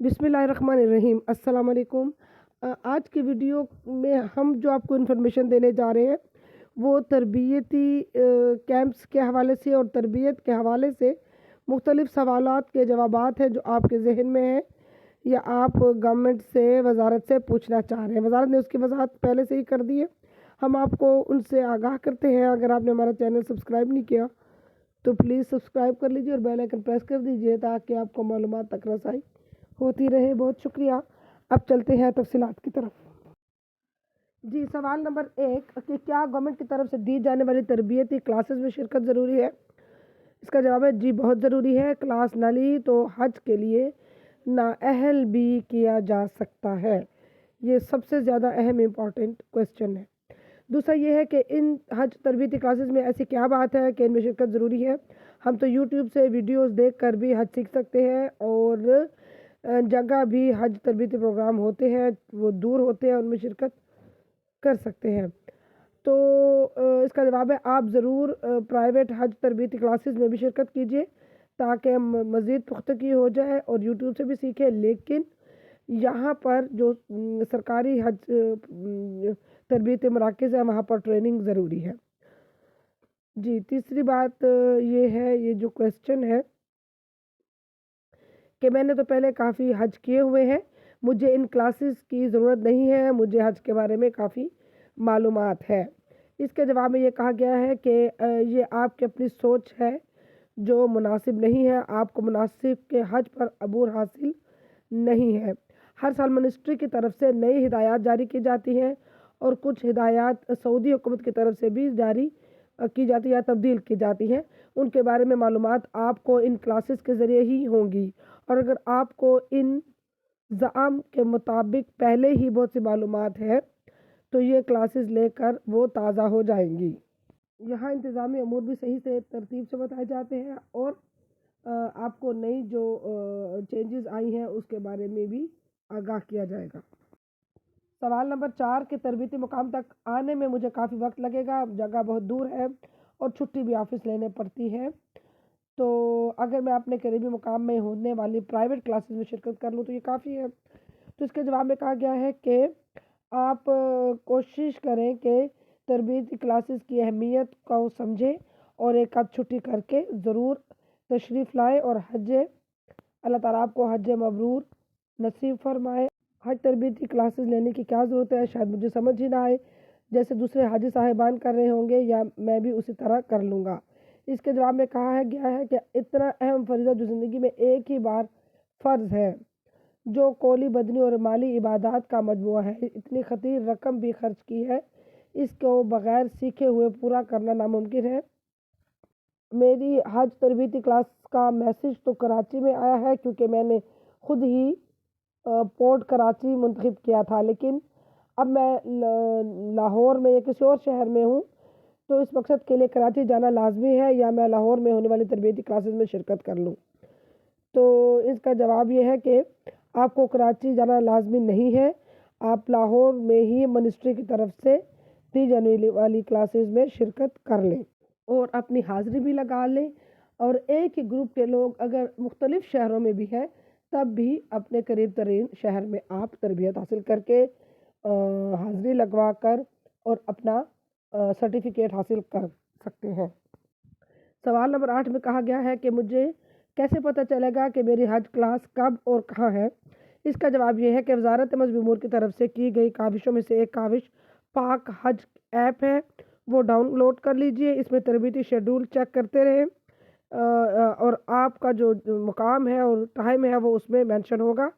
बिस्मिल्लाहिर्रहमानिर्रहीम। अस्सलाम वालेकुम। आज की वीडियो में हम जो आपको इन्फॉर्मेशन देने जा रहे हैं वो तरबियती कैंप्स के हवाले से और तरबियत के हवाले से मुख्तलिफ़ सवालात के जवाबात हैं जो आपके जहन में हैं या आप गवर्नमेंट से वजारत से पूछना चाह रहे हैं। वजारत ने उसकी वजाहत पहले से ही कर दी है, हम आपको उनसे आगाह करते हैं। अगर आपने हमारा चैनल सब्सक्राइब नहीं किया तो प्लीज़ सब्सक्राइब कर लीजिए और बेल आइकन प्रेस कर दीजिए ताकि आपको मालूमात तक रसाई होती रहे। बहुत शुक्रिया। अब चलते हैं तफसीलात की तरफ। जी, सवाल नंबर 1 कि क्या गवर्नमेंट की तरफ से दी जाने वाली तरबियती क्लासेस में शिरकत ज़रूरी है? इसका जवाब है जी, बहुत ज़रूरी है। क्लास ना ली तो हज के लिए नाअहल भी किया जा सकता है। ये सबसे ज़्यादा अहम इम्पॉर्टेंट क्वेश्चन है। दूसरा ये है कि इन हज तरबियती क्लासेस में ऐसी क्या बात है कि इनमें शिरकत ज़रूरी है? हम तो यूट्यूब से वीडियोस देखकर भी हज सीख सकते हैं और जगह भी हज तरबियती प्रोग्राम होते हैं, वो दूर होते हैं, उनमें शिरकत कर सकते हैं। तो इसका जवाब है आप ज़रूर प्राइवेट हज तरबियती क्लासेस में भी शिरकत कीजिए ताकि मज़ीद पुख्तगी हो जाए और यूट्यूब से भी सीखें। लेकिन यहाँ पर जो सरकारी हज तरबियती मराकज़ है वहाँ पर ट्रेनिंग ज़रूरी है। जी, तीसरी बात ये है, ये जो क्वेश्चन है कि मैंने तो पहले काफ़ी हज किए हुए हैं, मुझे इन क्लासेस की ज़रूरत नहीं है, मुझे हज के बारे में काफ़ी मालूमात है। इसके जवाब में ये कहा गया है कि ये आपकी अपनी सोच है जो मुनासिब नहीं है, आपको मुनासिब के हज पर अबूर हासिल नहीं है। हर साल मिनिस्ट्री की तरफ से नई हिदायत जारी की जाती हैं और कुछ हिदायत सऊदी हुकूमत की तरफ से भी जारी की जाती है या तब्दील की जाती हैं। उनके बारे में मालूमात आपको इन क्लासेस के ज़रिए ही होंगी और अगर आपको इन ज़ाम के मुताबिक पहले ही बहुत सी मालूमात है तो ये क्लासेस लेकर वो ताज़ा हो जाएंगी। यहाँ इंतज़ामी अमूर भी सही से तरतीब से बताए जाते हैं और आपको नई जो चेंजेस आई हैं उसके बारे में भी आगाह किया जाएगा। सवाल नंबर 4 के तरबियती मुकाम तक आने में मुझे काफ़ी वक्त लगेगा, जगह बहुत दूर है और छुट्टी भी ऑफिस लेने पड़ती है। तो अगर मैं अपने करीबी मुकाम में होने वाली प्राइवेट क्लासेस में शिरकत कर लूँ तो ये काफ़ी है। तो इसके जवाब में कहा गया है कि आप कोशिश करें कि तरबियती क्लासेस की अहमियत को समझें और एक आध छुट्टी करके ज़रूर तशरीफ़ लाएँ और अल्लाह ताला आपको हज मबरूर नसीब फरमाए। हज तरबियती क्लासेस लेने की क्या ज़रूरत है, शायद मुझे समझ ही ना आए, जैसे दूसरे हाजी साहिबान कर रहे होंगे या मैं भी उसी तरह कर लूँगा। इसके जवाब में कहा गया है कि इतना अहम फरीज़ा जो ज़िंदगी में एक ही बार फ़र्ज़ है, जो कौली बदनी और माली इबादत का मजमुआ है, इतनी खतीर रकम भी खर्च की है, इसको बग़ैर सीखे हुए पूरा करना नामुमकिन है। मेरी हज तरबियती क्लास का मैसेज तो कराची में आया है क्योंकि मैंने खुद ही पोर्ट कराची मुंतखब किया था, लेकिन अब मैं लाहौर में या किसी और शहर में हूँ तो इस मकसद के लिए कराची जाना लाजमी है या मैं लाहौर में होने वाली तरबियती क्लासेस में शिरकत कर लूँ। तो इसका जवाब ये है कि आपको कराची जाना लाजमी नहीं है, आप लाहौर में ही मिनिस्ट्री की तरफ से दी जाने वाली क्लासेस में शिरकत कर लें और अपनी हाज़िरी भी लगा लें। और एक ही ग्रुप के लोग अगर मुख्तलिफ़ शहरों में भी हैं तब भी अपने करीब तरीन शहर में आप तरबियत हासिल करके हाज़िरी लगवा कर और अपना सर्टिफिकेट हासिल कर सकते हैं। सवाल नंबर 8 में कहा गया है कि मुझे कैसे पता चलेगा कि मेरी हज क्लास कब और कहाँ है? इसका जवाब ये है कि वजारत मज़हबी उमूर की तरफ से की गई काविशों में से एक काविश पाक हज ऐप है, वो डाउनलोड कर लीजिए। इसमें तरबियती शेड्यूल चेक करते रहें और आपका जो मुकाम है और टाइम है वो उसमें मेंशन होगा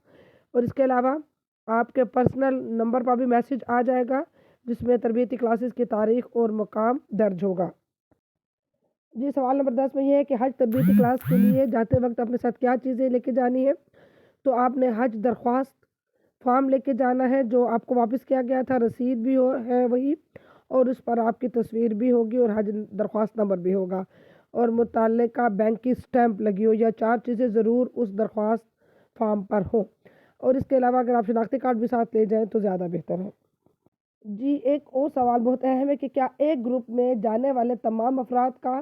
और इसके अलावा आपके पर्सनल नंबर पर भी मैसेज आ जाएगा जिसमें तरबियती क्लासेस की तारीख़ और मुकाम दर्ज होगा। जी, सवाल नंबर 10 में ये है कि हज तरबियती क्लास के लिए जाते वक्त अपने साथ क्या चीज़ें लेके जानी है? तो आपने हज दरख्वास्त फॉर्म लेके जाना है जो आपको वापस किया गया था, रसीद भी है वही और उस पर आपकी तस्वीर भी होगी और हज दरख्वास्त नंबर भी होगा और मुतल्लिका बैंक की स्टैंप लगी हो। या 4 चीज़ें ज़रूर उस दरख्वास्त फॉर्म पर हो और इसके अलावा अगर आप शनाख्ती कार्ड भी साथ ले जाएँ तो ज़्यादा बेहतर है। जी, एक और सवाल बहुत अहम है कि क्या एक ग्रुप में जाने वाले तमाम अफराद का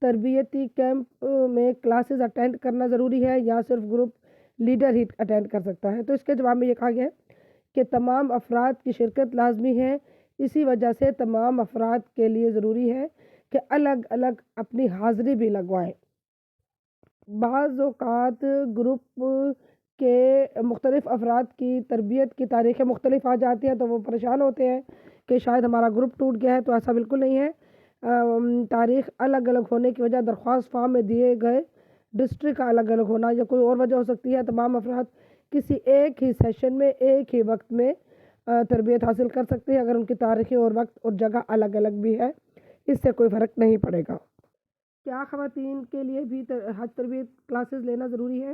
तरबियती कैंप में क्लासेस अटेंड करना ज़रूरी है या सिर्फ ग्रुप لیڈر ہی اٹینڈ کر سکتا ہے۔ تو اس کے جواب میں یہ کہا گیا ہے کہ تمام افراد کی شرکت لازمی ہے، اسی وجہ سے تمام افراد کے لیے ضروری ہے کہ الگ الگ اپنی حاضری بھی لگوائیں۔ بعض اوقات گروپ کے مختلف افراد کی تربیت کی تاریخیں مختلف آ جاتی ہیں تو وہ پریشان ہوتے ہیں کہ شاید ہمارا گروپ ٹوٹ گیا ہے، تو ایسا بالکل نہیں ہے۔ تاریخ الگ الگ ہونے کی وجہ درخواست فارم میں دیے گئے ڈسٹرکٹ کا الگ الگ ہونا یا کوئی اور وجہ ہو سکتی ہے۔ تمام افراد کسی ایک ہی سیشن میں ایک ہی وقت میں تربیت حاصل کر سکتے ہیں، اگر ان کی تاریخیں اور وقت اور جگہ الگ الگ بھی ہے، اس سے کوئی فرق نہیں پڑے گا۔ کیا خواتین کے لیے بھی حج تربیت کلاسز لینا ضروری ہے؟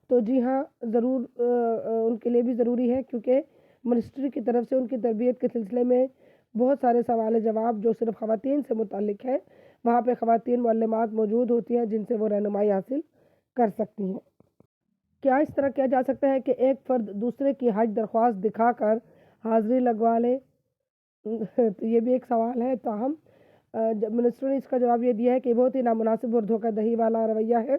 تو جی ہاں، ضرور ان کے لیے بھی ضروری ہے، کیونکہ منسٹری کی طرف سے ان کی تربیت کے سلسلے میں بہت سارے سوال جواب جو صرف خواتین سے متعلق ہے، وہاں پہ خواتین معلمات موجود ہوتی ہیں جن سے وہ رہنمائی حاصل کر سکتی ہیں۔ کیا اس طرح کیا جا سکتا ہے کہ ایک فرد دوسرے کی حج درخواست دکھا کر حاضری لگوا لے؟ تو یہ بھی ایک سوال ہے، تاہم منسٹر نے اس کا جواب یہ دیا ہے کہ بہت ہی نامناسب اور دھوکہ دہی والا رویہ ہے،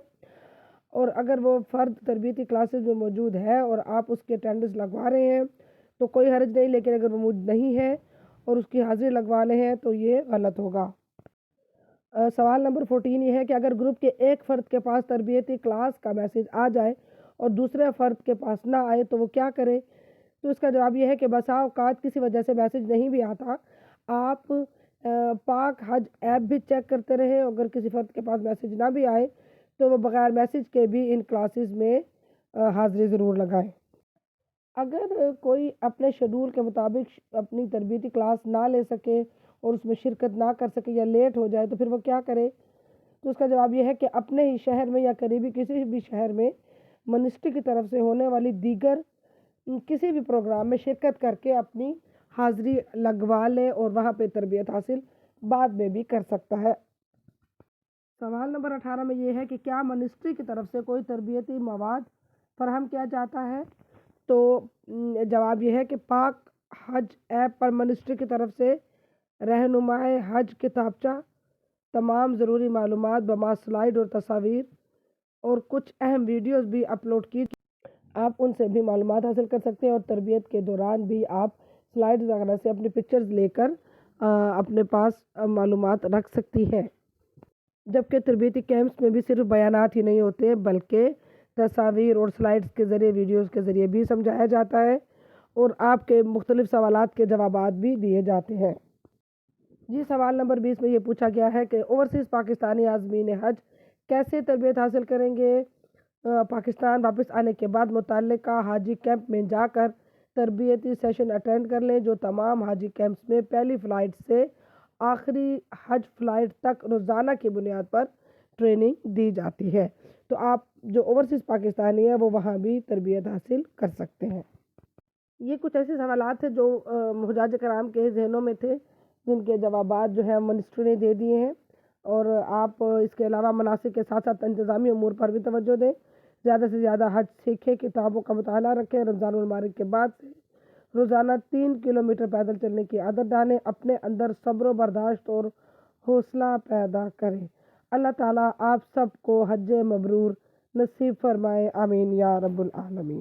اور اگر وہ فرد تربیتی کلاسز میں موجود ہے اور آپ اس کے اٹینڈنس لگوا رہے ہیں تو کوئی حرج نہیں، لیکن اگر وہ موجود نہیں ہے اور اس کی حاضری لگوا رہے ہیں تو یہ غلط ہوگا۔ سوال نمبر 14 یہ ہے کہ اگر گروپ کے ایک فرد کے پاس تربیتی کلاس کا میسج آ جائے اور دوسرے فرد کے پاس نہ آئے تو وہ کیا کرے؟ تو اس کا جواب یہ ہے کہ بسا اوقات کسی وجہ سے میسج نہیں بھی آتا، آپ پاک حج ایپ بھی چیک کرتے رہے، اگر کسی فرد کے پاس میسج نہ بھی آئے تو وہ بغیر میسج کے بھی ان کلاسز میں حاضری ضرور لگائیں۔ اگر کوئی اپنے شیڈول کے مطابق اپنی تربیتی کلاس نہ لے سکے اور اس میں شرکت نہ کر سکے یا لیٹ ہو جائے تو پھر وہ کیا کرے؟ تو اس کا جواب یہ ہے کہ اپنے ہی شہر میں یا قریبی کسی بھی شہر میں منسٹری کی طرف سے ہونے والی دیگر کسی بھی پروگرام میں شرکت کر کے اپنی حاضری لگوا لے اور وہاں پہ تربیت حاصل بعد میں بھی کر سکتا ہے۔ سوال نمبر 18 میں یہ ہے کہ کیا منسٹری کی طرف سے کوئی تربیتی مواد فراہم کیا جاتا ہے؟ تو جواب یہ ہے کہ پاک حج ایپ پر منسٹری کی طرف سے رہنمائے حج کتابچہ، تمام ضروری معلومات بما سلائیڈ اور تصاویر اور کچھ اہم ویڈیوز بھی اپلوڈ کی، آپ ان سے بھی معلومات حاصل کر سکتے ہیں، اور تربیت کے دوران بھی آپ سلائیڈز وغیرہ سے اپنی پکچرز لے کر اپنے پاس معلومات رکھ سکتی ہیں۔ جبکہ تربیتی کیمپس میں بھی صرف بیانات ہی نہیں ہوتے بلکہ تصاویر اور سلائیڈز کے ذریعے ویڈیوز کے ذریعے بھی سمجھایا جاتا ہے اور آپ کے مختلف سوالات کے جوابات بھی دیے جاتے ہیں۔ جی، سوال نمبر 20 میں یہ پوچھا گیا ہے کہ اوورسیز پاکستانی عازمین حج کیسے تربیت حاصل کریں گے؟ پاکستان واپس آنے کے بعد متعلقہ حاجی کیمپ میں جا کر تربیتی سیشن اٹینڈ کر لیں، جو تمام حاجی کیمپس میں پہلی فلائٹ سے آخری حج فلائٹ تک روزانہ کی بنیاد پر ٹریننگ دی جاتی ہے۔ تو آپ جو اوورسیز پاکستانی ہیں وہ وہاں بھی تربیت حاصل کر سکتے ہیں۔ یہ کچھ ایسے سوالات تھے جو حجاج کرام کے ذہنوں میں تھے، جن کے جوابات جو ہیں منسٹری نے دے دیے ہیں، اور آپ اس کے علاوہ مناسک کے ساتھ ساتھ انتظامی امور پر بھی توجہ دیں، زیادہ سے زیادہ حج سیکھیں، کتابوں کا مطالعہ رکھیں، رمضان المبارک کے بعد سے روزانہ 3 کلومیٹر پیدل چلنے کی عادت ڈالیں، اپنے اندر صبر و برداشت اور حوصلہ پیدا کریں۔ اللہ تعالیٰ آپ سب کو حج مبرور نصیب فرمائے، آمین یا رب العالمین۔